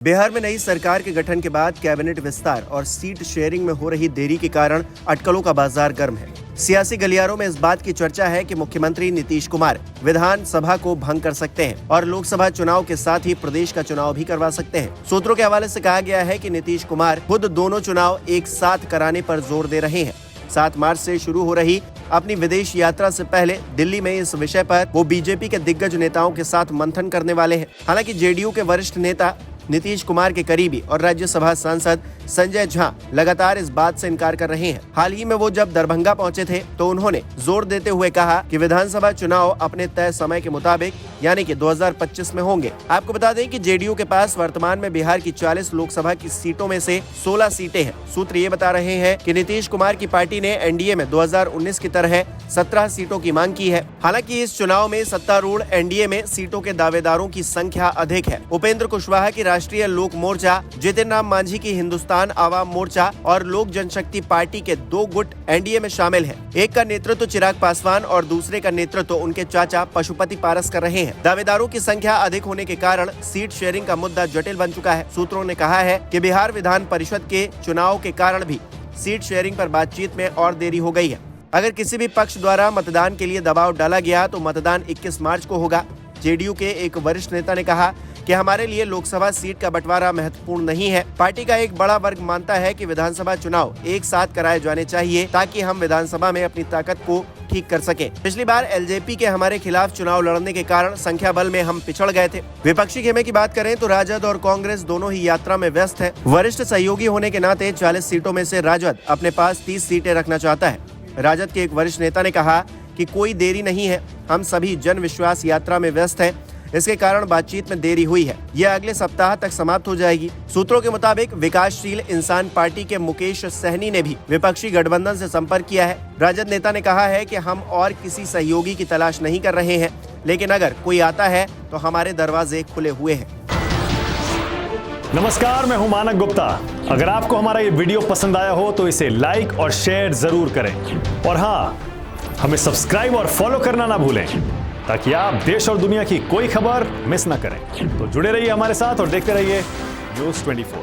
बिहार में नई सरकार के गठन के बाद कैबिनेट विस्तार और सीट शेयरिंग में हो रही देरी के कारण अटकलों का बाजार गर्म है। सियासी गलियारों में इस बात की चर्चा है कि मुख्यमंत्री नीतीश कुमार विधानसभा को भंग कर सकते हैं और लोकसभा चुनाव के साथ ही प्रदेश का चुनाव भी करवा सकते हैं। सूत्रों के हवाले से कहा गया है कि नीतीश कुमार खुद दोनों चुनाव एक साथ कराने पर जोर दे रहे हैं। 7 मार्च से शुरू हो रही अपनी विदेश यात्रा से पहले दिल्ली में इस विषय पर वो बीजेपी के दिग्गज नेताओं के साथ मंथन करने वाले हैं। हालांकि जेडीयू के वरिष्ठ नेता नीतीश कुमार के करीबी और राज्यसभा सांसद संजय झा लगातार इस बात से इनकार कर रहे हैं। हाल ही में वो जब दरभंगा पहुंचे थे तो उन्होंने जोर देते हुए कहा कि विधानसभा चुनाव अपने तय समय के मुताबिक यानी कि 2025 में होंगे। आपको बता दें कि जेडीयू के पास वर्तमान में बिहार की 40 लोकसभा की सीटों में से 16 सीटें हैं। सूत्र ये बता रहे हैं कि नीतीश कुमार की पार्टी ने एनडीए में 2019 की तरह 17 सीटों की मांग की है। हालांकि इस चुनाव में सत्तारूढ़ एनडीए में सीटों के दावेदारों की संख्या अधिक है। उपेंद्र कुशवाहा की राष्ट्रीय लोक मोर्चा, जितिन राम मांझी की हिंदुस्तान आवाम मोर्चा और लोक जनशक्ति पार्टी के 2 गुट एनडीए में शामिल हैं। एक का नेतृत्व चिराग पासवान और दूसरे का नेतृत्व उनके चाचा पशुपति पारस कर रहे हैं। दावेदारों की संख्या अधिक होने के कारण सीट शेयरिंग का मुद्दा जटिल बन चुका है। सूत्रों ने कहा है कि बिहार विधान परिषद के चुनाव के कारण भी सीट शेयरिंग पर बातचीत में और देरी हो गई है। अगर किसी भी पक्ष द्वारा मतदान के लिए दबाव डाला गया तो मतदान 21 मार्च को होगा। जेडीयू के एक वरिष्ठ नेता ने कहा कि हमारे लिए लोकसभा सीट का बंटवारा महत्वपूर्ण नहीं है। पार्टी का एक बड़ा वर्ग मानता है कि विधानसभा चुनाव एक साथ कराए जाने चाहिए ताकि हम विधानसभा में अपनी ताकत को ठीक कर सकें। पिछली बार एलजेपी के हमारे खिलाफ चुनाव लड़ने के कारण संख्या बल में हम पिछड़ गए थे। विपक्षी खेमे की बात करें तो राजद और कांग्रेस दोनों ही यात्रा में व्यस्त है। वरिष्ठ सहयोगी होने के नाते 40 सीटों में से राजद अपने पास 30 सीटें रखना चाहता है। राजद के एक वरिष्ठ नेता ने कहा कि कोई देरी नहीं है, हम सभी जन विश्वास यात्रा में व्यस्त हैं। इसके कारण बातचीत में देरी हुई है। यह अगले सप्ताह तक समाप्त हो जाएगी। सूत्रों के मुताबिक विकासशील इंसान पार्टी के मुकेश सहनी ने भी विपक्षी गठबंधन से संपर्क किया है। राजद नेता ने कहा है कि हम और किसी सहयोगी की तलाश नहीं कर रहे हैं, लेकिन अगर कोई आता है तो हमारे दरवाजे खुले हुए हैं। नमस्कार, मैं हूं मानक गुप्ता। अगर आपको हमारा ये वीडियो पसंद आया हो तो इसे लाइक और शेयर जरूर करें और हाँ, हमें सब्सक्राइब और फॉलो करना ना भूलें ताकि आप देश और दुनिया की कोई खबर मिस ना करें। तो जुड़े रहिए हमारे साथ और देखते रहिए न्यूज़ 24।